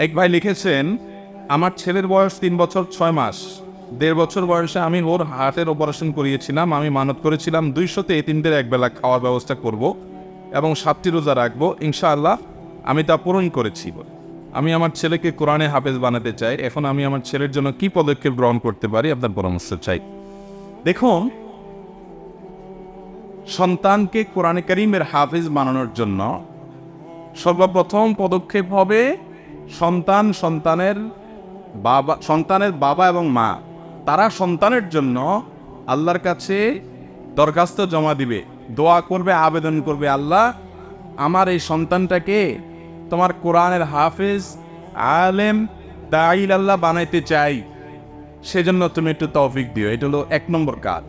এক ভাই লিখেছেন, আমার ছেলের বয়স 3 বছর 6 মাস। 1.5 বছর বয়সে আমি ওর হার্টের অপারেশন করিয়েছিলাম। আমি মানত করেছিলাম 200 এতিমদের একবেলা খাওয়ার ব্যবস্থা করব এবং 7টি রোজা রাখবো। ইনশাআল্লাহ আমি তা পূরণ করেছি। আমি আমার ছেলেকে কোরআনে হাফেজ বানাতে চাই। এখন আমি আমার ছেলের জন্য কি পদক্ষেপ গ্রহণ করতে পারি, আপনার পরামর্শ চাই। দেখুন, সন্তানকে কোরআনে কারীমের হাফেজ বানানোর জন্য সর্বপ্রথম পদক্ষেপ হবে সন্তানের বাবা এবং মা তারা সন্তানের জন্য আল্লাহর কাছে দরখাস্ত জমা দিবে, দোয়া করবে, আবেদন করবে, আল্লাহ আমার এই সন্তানটাকে তোমার কোরআনের হাফেজ, আলেম, দাঈল আল্লাহ বানাইতে চাই, সেজন্য তুমি একটু তৌফিক দিও। এটা হলো 1 নম্বর কাজ।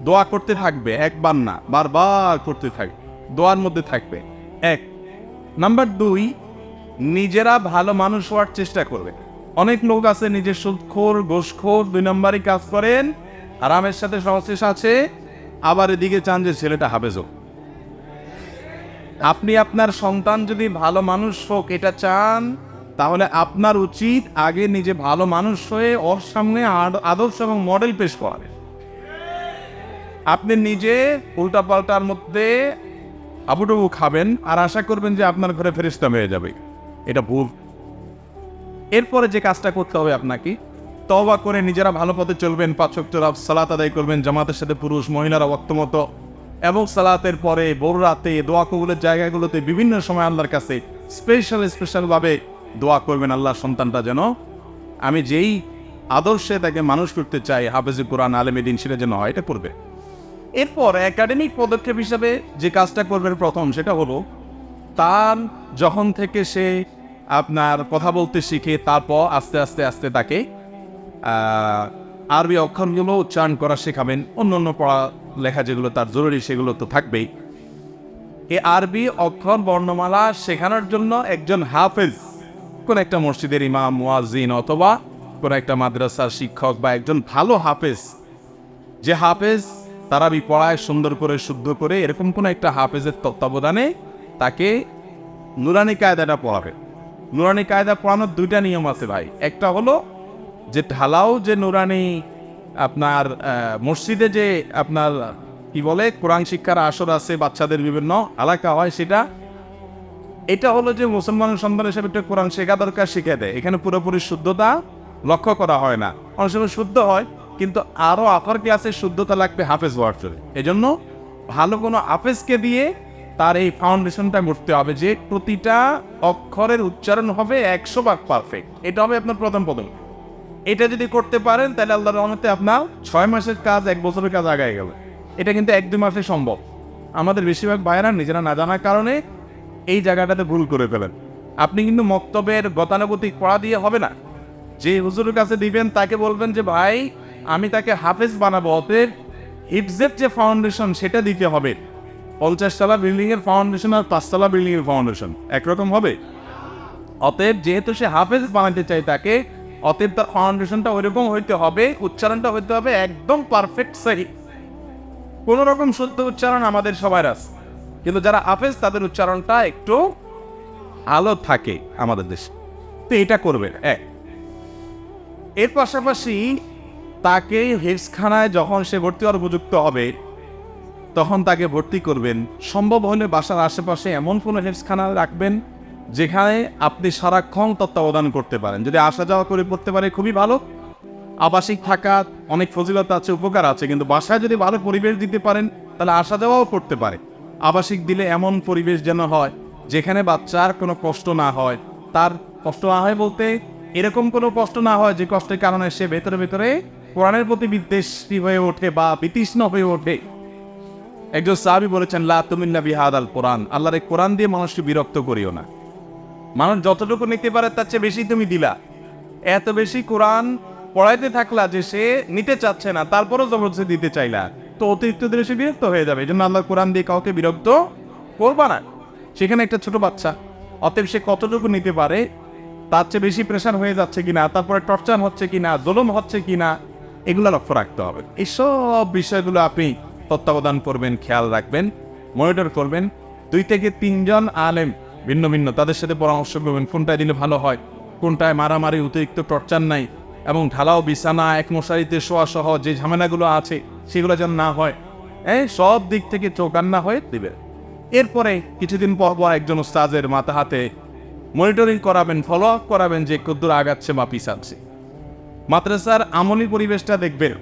দোয়া করতে থাকবে, একবার না, বারবার করতে থাকবে, দোয়ার মধ্যে থাকবে। 1 নাম্বার 2, নিজেরা ভালো মানুষ হওয়ার চেষ্টা করবে। অনেক লোক আছে নিজের সুদখোর, ঘুষখোর, 2 নম্বরই কাজ করেন, হারামের সাথে সংশ্লেষ আছে, আবার এদিকে চান যে ছেলেটা হাফেজ হোক। আপনি আপনার সন্তান যদি ভালো মানুষ হোক এটা চান, তাহলে আপনার উচিত আগে নিজে ভালো মানুষ হয়ে ওর সামনে আদর্শ এবং মডেল পেশ করাবে। আপনি নিজে উল্টাপাল্টার মধ্যে আবুডুবু খাবেন আর আশা করবেন যে আপনার ঘরে ফেরেশতা হয়ে যাবে, এটা ভুল। এরপরে যে কাজটা করতে হবে আপনাকে, তওবা করে নিজেরা ভালো পথে চলবেন, 5 ওয়াক্ত সালাত আদায় করবেন জামাতের সাথে, পুরুষ মহিলারা ওয়াক্তমতো, এবং সালাতের পরে ভোর রাতে দোয়া কবুলের জায়গাগুলোতে বিভিন্ন সময় আল্লাহর কাছে স্পেশালভাবে দোয়া করবেন, আল্লাহ সন্তানটা যেন আমি যেই আদর্শে তাকে মানুষ করতে চাই, হাফেজে কোরআন, আলেমে দ্বীন, সেটা যেন হয়, এটা করবে। এরপর একাডেমিক পদক্ষেপ হিসাবে যে কাজটা করবেন প্রথম, সেটা হলো তার যখন থেকে সে আপনার কথা বলতে শিখে, তারপর আস্তে আস্তে তাকে আরবি অক্ষরগুলো উচ্চারণ করা শেখাবেন। অন্য পড়া লেখা যেগুলো তার জরুরি সেগুলো তো থাকবেই। এই আরবি অক্ষর বর্ণমালা শেখানোর জন্য একজন হাফেজ, কোন একটা মসজিদের ইমাম, মুয়াজ্জিন, অথবা কোন একটা মাদ্রাসার শিক্ষক বা একজন ভালো হাফেজ, যে হাফেজ তারাবি পড়ায় সুন্দর করে, শুদ্ধ করে, এরকম কোন একটা হাফেজের তত্ত্বাবধানে তাকে নুরানি কায়দাটা পড়াবে। নুরানি কায়দা পড়ানোর 2টা নিয়ম আছে ভাই। একটা হলো যে ঢালাও যে নুরানি আপনার মসজিদে যে আপনার কি বলে কোরআন শিক্ষার আসর আছে, বাচ্চাদের বিভিন্ন এলাকা হয়, এটা হলো যে মুসলমানের সন্তান হিসেবে একটা কোরআন শেখা দরকার, শিখে দেয়। এখানে পুরোপুরি শুদ্ধতা লক্ষ্য করা হয় না, অনেক সময় শুদ্ধ হয়, কিন্তু আরো আফার ক্লাসে শুদ্ধতা লাগবে হাফেজ হওয়ার জন্য। এজন্য ভালো কোনো হাফেজকে দিয়ে তার এই ফাউন্ডেশনটা করতে হবে, যে প্রতিটা অক্ষরের উচ্চারণ হবে 100% পারফেক্ট। এটা হবে আপনার প্রথম পদক্ষেপ। এটা যদি করতে পারেন তাহলে আল্লাহর রহমতে আপনার 6 মাসের কাজ 1 বছরের কাজ আগায় গেল। এটা কিন্তু 1-2 মাসে সম্ভব। আমাদের বেশিরভাগ ভাইয়েরা নিজেরা না জানার কারণে এই জায়গাটাতে ভুল করে ফেলেন। আপনি কিন্তু মক্তবের গতানুগতিক পড়া দিয়ে হবে না। যে হুজুরের কাছে দিবেন তাকে বলবেন যে ভাই আমি তাকে হাফেজ বানাবো, অতএব হিফজের যে ফাউন্ডেশন সেটা দিতে হবে। 50 তলা বিল্ডিং এর ফাউন্ডেশন আর 5 তলা বিল্ডিং এর ফাউন্ডেশন একরকম হবে? অতএব যেহেতু সে হাফেজ বানাতে চাই তাকে, অতএব তার ফাউন্ডেশনটা ওইরকম হইতে হবে, উচ্চারণটা হইতে হবে একদম পারফেক্ট সহি। কোন রকম শুদ্ধ উচ্চারণ আমাদের সবার আছে, কিন্তু যারা হাফেজ তাদের উচ্চারণটা একটু আলো থাকে আমাদের দেশে। তো এটা করবে। এর পাশাপাশি তাকে হিফজখানায় যখন সে ভর্তি হওয়ার উপযুক্ত হবে তখন তাকে ভর্তি করবেন। সম্ভব হলে বাসার আশেপাশে এমন কোনো হিফজখানা রাখবেন যেখানে আপনি সারাক্ষণ তত্ত্বাবধান করতে পারেন। যদি আসা যাওয়া করে পড়তে পারে খুবই ভালো। আবাসিক থাকা অনেক ফজিলত আছে, উপকার আছে, কিন্তু বাসায় যদি ভালো পরিবেশ দিতে পারেন তাহলে আসা যাওয়াও করতে পারে। আবাসিক দিলে এমন পরিবেশ যেন হয় যেখানে বাচ্চার কোনো কষ্ট না হয়। তার কষ্ট না হয় বলতে এরকম কোনো কষ্ট না হয় যে কষ্টের কারণে সে ভেতরে কোরআনের প্রতি বিদ্বেষী হয়ে ওঠে বা বিতৃষ্ণ হয়ে ওঠে। একজন সাহাবী বলেছেন, লা তুমিল্লা বিহাদাল কোরআন, আল্লাহর এই কোরআন দিয়ে মানুষকে বিরক্ত করিও না। মানুষ যতটুকু নিতে পারে তার চেয়ে বেশি তুমি দিলা। এত বেশি কোরআন পড়াইতে থাকলা যে সে নিতে চাচ্ছে না, তারপরও জবরদস্তি দিতে চাইলা, তো অতিরিক্ত দিলে সে বিরক্ত হয়ে যাবে। এই জন্য আল্লাহ কোরআন দিয়ে কাউকে বিরক্ত করবা না। সেখানে একটা ছোট বাচ্চা, অতএব সে কতটুকু নিতে পারে, তার চেয়ে বেশি প্রেশার হয়ে যাচ্ছে কিনা, তারপরে টর্চার হচ্ছে কিনা, জুলুম হচ্ছে কিনা, এগুলো লক্ষ্য রাখতে হবে। এইসব বিষয়গুলো আপনি তত্ত্বাবধান করবেন, খেয়াল রাখবেন, মনিটর করবেন। 2 থেকে 3 জন আলেম ভিন্ন ভিন্ন, তাদের সাথে পরামর্শ করবেন কোনটায় দিলে ভালো হয়, কোনটায় মারামারি অতিরিক্ত টর্চার নাই, এবং ঢালাও বিছানা এক মশারিতে শোয়া সহ যে ঝামেলাগুলো আছে সেগুলো যেন না হয়, সব দিক থেকে চৌকান্না হয়ে দিবে। এরপরে কিছুদিন পর পর একজন উস্তাদের মাথা হাতে মনিটরিং করাবেন, ফলো আপ করাবেন যে কদ্দূর আগাচ্ছে বা পিছাচ্ছে। মাদ্রাসার আমলি পরিবেশটা দেখবেন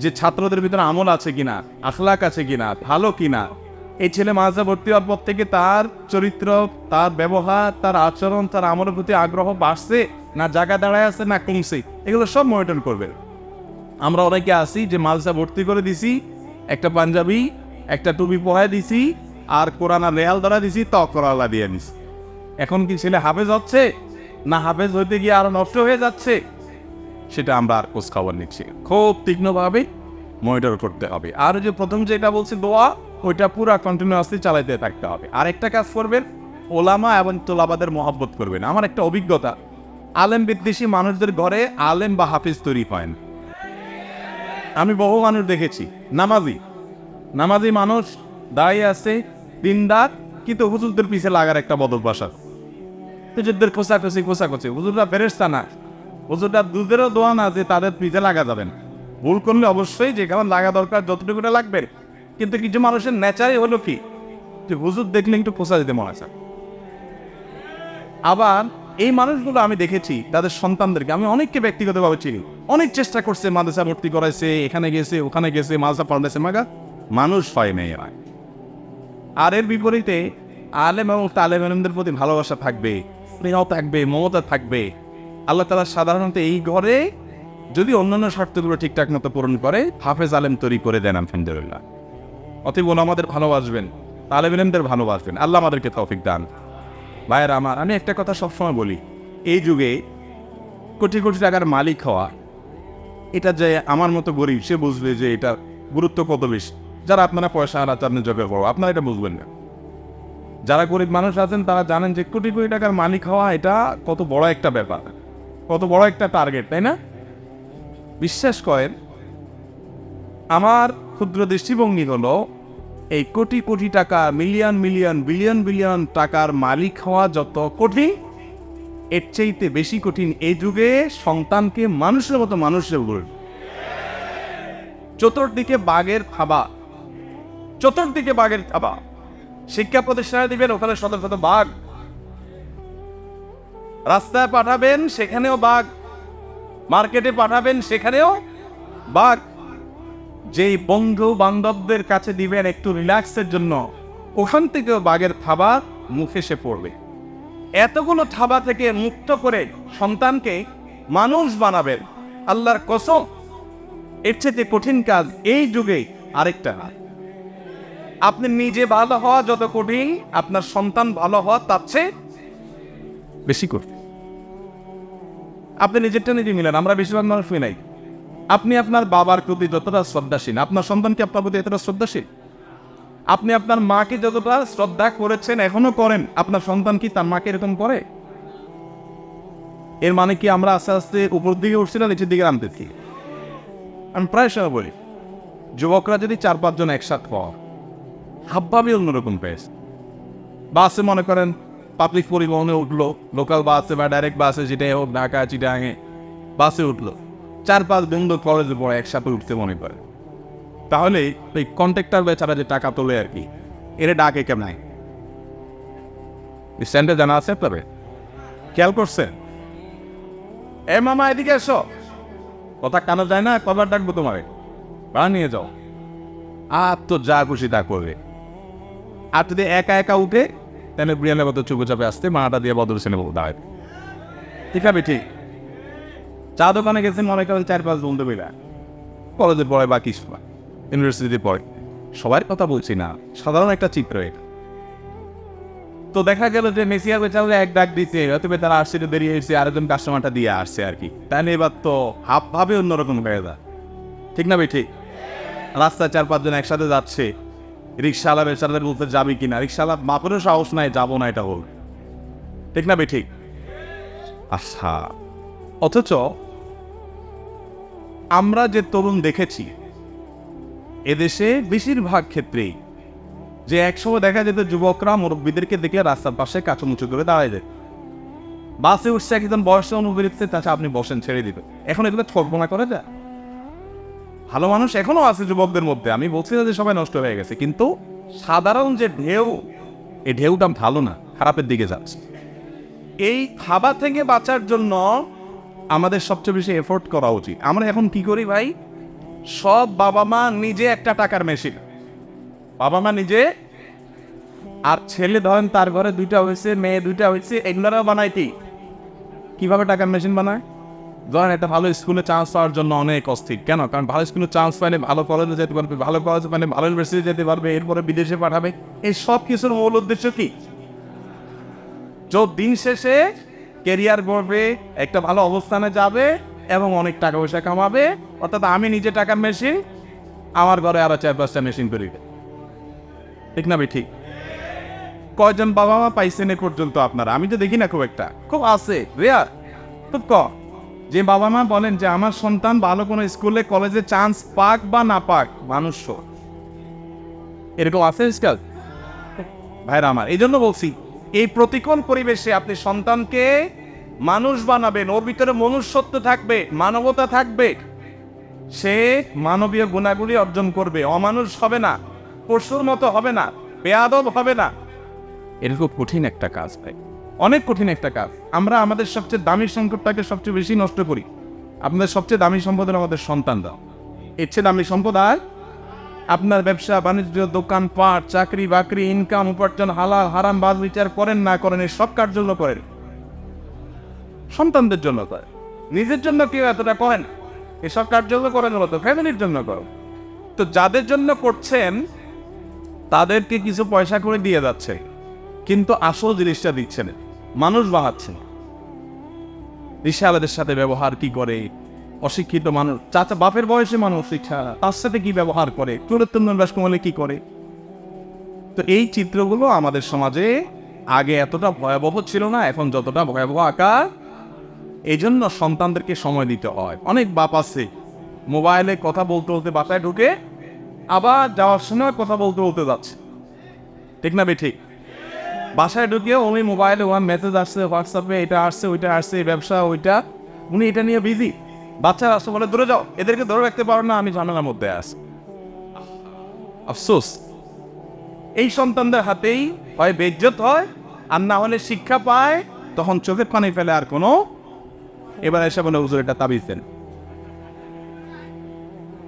যে ছাত্রদের ভিতরে আমল আছে কিনা, আখলাক আছে কিনা, ভালো কিনা। এই ছেলে মাদ্রাসা ভর্তি হওয়ার পর থেকে তার চরিত্র, তার ব্যবহার, তার আচরণ, তার আমলের প্রতি আগ্রহ বাড়ছে না জায়গা দাঁড়ায় আছে না কমছে, এগুলো সব মনিটর করবেন। আমরা অনেকে আছি যে মাদ্রাসা ভর্তি করে দিছি, একটা পাঞ্জাবি একটা টুপি পরায় দিছি আর কোরআন আর রেহাল ধরা দিছি, তকরালা দিয়ে দিছি। এখন কি ছেলে হাফেজ হচ্ছে না হাফেজ হইতে গিয়ে আরো নষ্ট হয়ে যাচ্ছে, সেটা আমরা আর খোঁজ খবর নিচ্ছি। খুব তীক্ষ্ণভাবে মনিটর করতে হবে। আর যে প্রথম যেটা বলছি দোয়া, ওইটা পুরা কন্টিনিউয়াসলি চালাইতে থাকতে হবে। আর একটা কাজ করবেন, ওলামা এবং তোলাবাদের মহব্বত করবেন। আমার একটা অভিজ্ঞতা, আলেম বিদ্বেষী মানুষদের ঘরে আলেম বা হাফিজ তৈরি হয় না। আমি বহু মানুষ দেখেছি নামাজি মানুষ দাঁড়িয়ে আছে দিনদার, কিন্তু হুজুরদের পিছে লাগার একটা বদল বাসা, হুজুরদের খোঁচাখুচি, হুজুররা ফেরেশতা না, হুজুররা দুধেরও দোয়া না যে তাদের পিছে লাগা যাবেন। ভুল করলে অবশ্যই যে কারণ লাগা দরকার যতটুকুটা লাগবে, কিন্তু কিছু মানুষের নেচারই হলো কি যে হুজুর দেখলে একটু খোঁচা দিতে মনে হয়। আবার এই মানুষগুলো আমি দেখেছি তাদের সন্তানদেরকে, আমি অনেককে ব্যক্তিগতভাবে চিনি, অনেক চেষ্টা করছে, মাদ্রাসা ভর্তি করাইছে, এখানে গেছে ওখানে গেছে, মাদ্রাসা পড়াইছে, মাগা মানুষ হয় নাই। আর এর বিপরীতে আলেম এবং তালেম আলেমদের প্রতি ভালোবাসা থাকবে, স্নেহ থাকবে, মমতা থাকবে। আল্লাহ তাআলা সাধারণত এই ঘরে যদি অন্যান্য শর্তগুলো ঠিকঠাক মতো পূরণ করে হাফেজ আলেম তৈরি করে দেন, আলহামদুলিল্লাহ। অতএব আমাদের ভালোবাসবেন, তালেম আলেমদের ভালোবাসবেন। আল্লাহ আমাদেরকে তৌফিক দান। ভাইয়েরা আমার, আমি একটা কথা সবসময় বলি, এই যুগে কোটি কোটি টাকার মালিক হওয়া, এটা যে আমার মতো গরিব সে বুঝবে যে এটা গুরুত্ব কত বেশি। যারা আপনারা পয়সা হারাতে আপনি জবে বড়, আপনারা এটা বুঝবেন না। যারা গরিব মানুষ আছেন তারা জানেন যে কোটি কোটি টাকার মালিক হওয়া এটা কত বড় একটা ব্যাপার, কত বড় একটা টার্গেট, তাই না? বিশ্বাস করেন, আমার ক্ষুদ্র দৃষ্টিভঙ্গি হলো এই কোটি কোটি টাকা, মিলিয়ন মিলিয়ন, বিলিয়ন বিলিয়ন টাকার মালিক হওয়া যত কঠিন, এর চাইতে বেশি কঠিন এই যুগে সন্তানকে মানুষের মতো মানুষের গড়ে। চতুর্দিকে বাঘের থাবা, শিক্ষা প্রতিষ্ঠানে দিবেন, ওখানে শত শত বাঘ। রাস্তায় পাঠাবেন, সেখানেও বাঘ। মার্কেটে পাঠাবেন, সেখানেও বাঘ। যেই বন্ধু বান্ধবদের কাছে দিবেন একটু রিল্যাক্সের জন্য, ওখান থেকেও বাঘের থাবা মুখে এসে পড়বে। এতগুলো থাবা থেকে মুক্ত করে সন্তানকে মানুষ বানাবেন, আল্লাহর কসম এর চেয়ে কঠিন কাজ এই যুগে আরেকটা না। আপনি নিজে ভালো হওয়া যত কঠিন, আপনার সন্তান ভালো হওয়া তার চেয়ে বেশি কঠিন। আপনি নিজেরটা নিজে মিলেন, আমরা বেশিরভাগ মানুষ নাই। আপনি আপনার বাবার প্রতি যতটা শ্রদ্ধাশীল, আপনার সন্তান কি আপনার প্রতি এতটা শ্রদ্ধাশীল? আপনি আপনার মাকে যতটা শ্রদ্ধা করেছেন, এখনো করেন, আপনার সন্তান কি তার মাকে এরকম করে? এর মানে কি আমরা আস্তে আস্তে উপর দিকে উঠছি না নিচের দিকে নামতেছি? আমি প্রায় সময় বলি, যুবকরা যদি 4-5 জন একসাথে হওয়া, হাবভাবে অন্যরকম পেয়েছে। বাসে মনে করেন পাবলিক পরিবহনে উঠলো, লোকাল বাসে বা ডাইরেক্ট বাসে, যেটাই হোক, ঢাকা চিটাগাঙে বাসে উঠলো, 4-5 বন্ধু কলেজে পড়ে একসাথে উঠতে মনে করে, তাহলে ওই কন্ট্রাক্টর বেচারা যে টাকা তোলে আর কি, এরা ডাকে কেমন? স্ট্যান্ডে জানা আছে তবে খেয়াল করছেন? এ মামা এদিকে এসো, কথা কানা যায় না, কবার ডাকবো তোমারে, ভাড়া নিয়ে যাও। আর তো যা খুশি তা করবে। আর যদি একা একা উঠে, তাহলে বিড়ালের মতো চুপে চাপে আসতে মাটা দিয়ে বদল শ্রেণী দাঁড়ায়। ঠিক আছে, ঠিক। চা দোকানে গেছেন মনে করেন 4-5 বন্ধু মিলা, কলেজে পড়ে বা কিছু ইউনিভার্সিটিতে পড়ে, সবার কথা বলছি না, সাধারণ একটা চিত্র এটা। তো দেখা গেল যে মেসিয়ার বেচারে এক ডাক দিচ্ছে, হয়তো তারা আসছে, দেরি হয়েছে, আরেকজন কাস্টমারটা দিয়ে আসছে আর কি, তাই না? এবার তো হাফ ভাবে অন্যরকম হয়ে যায়, ঠিক না ভাই? ঠিক। রাস্তায় 4-5 জন একসাথে যাচ্ছে, রিক্সাওয়ালা বেচারাদের বলতে যাবি কিনা, রিক্সাওয়ালা মাপেরও সাহস নাই, যাবো না, এটা হোক, ঠিক না ভাই? ঠিক। আচ্ছা, অথচ আমরা যে তরুণ দেখেছি এদেশে বেশিরভাগ ক্ষেত্রেই যে একসময় দেখা যেত যুবকরা মুরব্বীদেরকে দেখে রাস্তার পাশে কাঁচুমুচু করে দাঁড়ায় যায়, বাসে উঠছে একজন বয়সে অনুভূতি দিচ্ছে, তাছাড়া আপনি বসেন, ছেড়ে দিবেন। এখন এগুলো কল্পনা করে যায়? ভালো মানুষ এখনো আছে যুবকদের মধ্যে, আমি বলছি না যে সবাই নষ্ট হয়ে গেছে, কিন্তু সাধারণ যে ঢেউ, এই ঢেউটা ভালো না, খারাপের দিকে যাচ্ছে। এই খাবার থেকে বাঁচার জন্য আমাদের সবচেয়ে বেশি এফোর্ট করা উচিত। আমরা এখন কি করি ভাই, সব বাবা মা নিজে একটা টাকার মেশিন, বাবা মা নিজে, আর ছেলে ধরেন তার ঘরে 2টা হয়েছে, মেয়ে 2টা হয়েছে, এগুলোরা বানাইতি কিভাবে টাকার মেশিন বানায়। ধরেন একটা ভালো স্কুলে চান্স পাওয়ার জন্য অনেক অস্থির, কেন? কারণ ভালো স্কুলে চান্স পাইলে ভালো কলেজে যেতে পারবে, ভালো কলেজে পাইলে ভালো ইউনিভার্সিটি যেতে পারবে, এরপরে বিদেশে পাঠাবে। এই সব কিছুর মূল উদ্দেশ্য কি? দিন শেষে কেরিয়ার গড়বে, একটা ভালো অবস্থানে যাবে এবং অনেক টাকা পয়সা কামাবে। অর্থাৎ আমি নিজে টাকার মেশিন, আমার ঘরে আরো 4-5টা মেশিন তৈরি, ঠিক না? ঠিক। কয়জন বাবা মা পাইছেন এ পর্যন্ত আপনারা? আমি তো দেখি না, খুব একটা, খুব আছে, রেয়ার, খুব কম, যে বাবা মা বলেন যে আমার সন্তান ভালো কোনো স্কুলে কলেজে চান্স পাক বা না পাক, মানুষ এরকম আছে ভাইরা আমার। এই জন্য বলছি, এই প্রতিকূল পরিবেশে আপনি সন্তানকে মানুষ বানাবেন, ওর ভিতরে মনুষ্যত্ব থাকবে, মানবতা থাকবে, সে মানবীয় গুণাগুলি অর্জন করবে, অমানুষ হবে না, পশুর মতো হবে না, বেয়াদব হবে না। এটা খুব কঠিন একটা কাজ ভাই, অনেক কঠিন একটা কাজ। আমরা আমাদের সবচেয়ে দামি সম্পদটাকে সবচেয়ে বেশি নষ্ট করি। আপনাদের সবচেয়ে দামি সম্পদ হলো আমাদের সন্তানরা। এর চেয়ে দামি সম্পদ আর আপনার ব্যবসা বাণিজ্য, দোকান পাট, চাকরি বাকরি, ইনকাম, উপার্জন, হালাল হারাম বাদ বিচার করেন না করেন, এই সব কার জন্য করেন? সন্তানদের জন্য করেন। নিজের জন্য কেউ এতটা করেন? এসব কার জন্য করেন? হলো তো ফ্যামিলির জন্য করেন। তো যাদের জন্য করছেন তাদেরকে কিছু পয়সা করে দিয়ে যাচ্ছে, কিন্তু আসল জিনিসটা দিচ্ছেন, মানুষ বানাচ্ছেন। রিকশাওয়ালাদের সাথে ব্যবহার কি করে, অশিক্ষিত মানুষ, চাচা বাপের বয়সে মানুষ শিক্ষা, তার সাথে কি ব্যবহার করে, চরিত্র কমলে কি করে। তো এই চিত্রগুলো আমাদের সমাজে আগে এতটা ভয়াবহ ছিল না, এখন যতটা ভয়াবহ আকার। এই জন্য সন্তানদেরকে সময় দিতে হয়। অনেক বাপ আছে মোবাইলে কথা বলতে বলতে বাসায় ঢুকে, আবার যাওয়ার সময় কথা বলতে বলতে যাচ্ছে, ঠিক না? ঠিক। বাসায় ঢুকিয়ে উনি মোবাইলে মেসেজ আসছে, হোয়াটসঅ্যাপে এটা আসছে, ওইটা আসছে, এই ব্যবসা ওইটা, উনি এটা নিয়ে বিজি। বাচ্চারা আসছে বলে দূরে যাও, এদেরকে ধরে রাখতে পারো না, আমি ঝামেলার মধ্যে আছি। আফসোস, এই সন্তানদের হাতেই হয় বেইজ্জত হয়, আর না হলে শিক্ষা পায়, তখন চোখের পানি ফেলে আর কোনো। এবার এসে বলে হুজুর এটা তাবিজ দেন।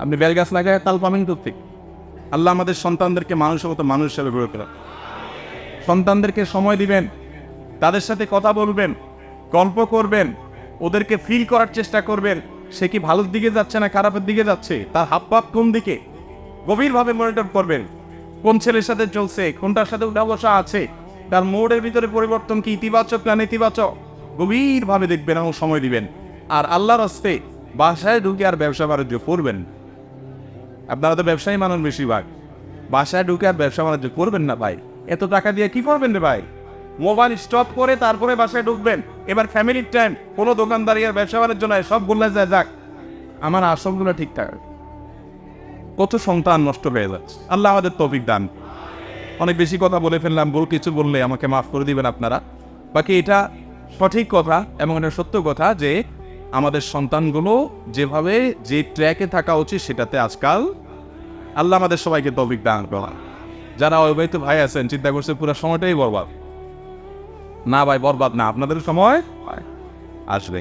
আপনি বেল গাছ লাগায় তাল পাবেন তো? ঠিক। আল্লাহ আমাদের সন্তানদেরকে মানুষের মতো মানুষ হিসেবে গড়ে তোলা। সন্তানদেরকে সময় দিবেন, তাদের সাথে কথা বলবেন, গল্প করবেন, ওদেরকে ফিল করার চেষ্টা করবেন সে কি ভালোর দিকে যাচ্ছে না খারাপের দিকে যাচ্ছে, তার হাব ভাব কোন দিকে, গভীরভাবে মনিটর করবেন। কোন ছেলের সাথে চলছে, কোনটার সাথে উঠা বসা আছে, তার মোড়ের ভিতরে পরিবর্তন কি ইতিবাচক না নেতিবাচক, গভীরভাবে দেখবেন এবং সময় দিবেন। আর আল্লাহর রাস্তে বাসায় ঢুকে আর ব্যবসা বাণিজ্য করবেন। আপনারা তো ব্যবসায়ী মানুষ বেশিরভাগ, বাসায় ঢুকে আর ব্যবসা বাণিজ্য করবেন না ভাই। এত টাকা দিয়ে কি করবেন রে ভাই? মোবাইল স্টপ করে তারপরে বাসায় ঢুকবেন। এবার ফ্যামিলির টাইম, কোনো দোকানদারি আর ব্যবসা বাণিজ্য নয়, সব বললে যায় যাক আমার আসলগুলো ঠিকঠাক। কত সন্তান নষ্ট হয়ে যাচ্ছে। আল্লাহ আমাদের তৌফিক দান। অনেক বেশি কথা বলে ফেললাম, ভুল কিছু বললে আমাকে মাফ করে দিবেন আপনারা। বাকি এটা সঠিক কথা এবং এটা সত্য কথা যে আমাদের সন্তানগুলো যেভাবে যে ট্র্যাকে থাকা উচিত সেটাতে আজকাল আল্লাহ আমাদের সবাইকে তৌফিক দান করেন। যারা অবিবাহিত ভাই আছেন চিন্তা করছে পুরো সময়টাই বরবাদ। না ভাই, বরবাদ না, আপনাদের সময় আসবে।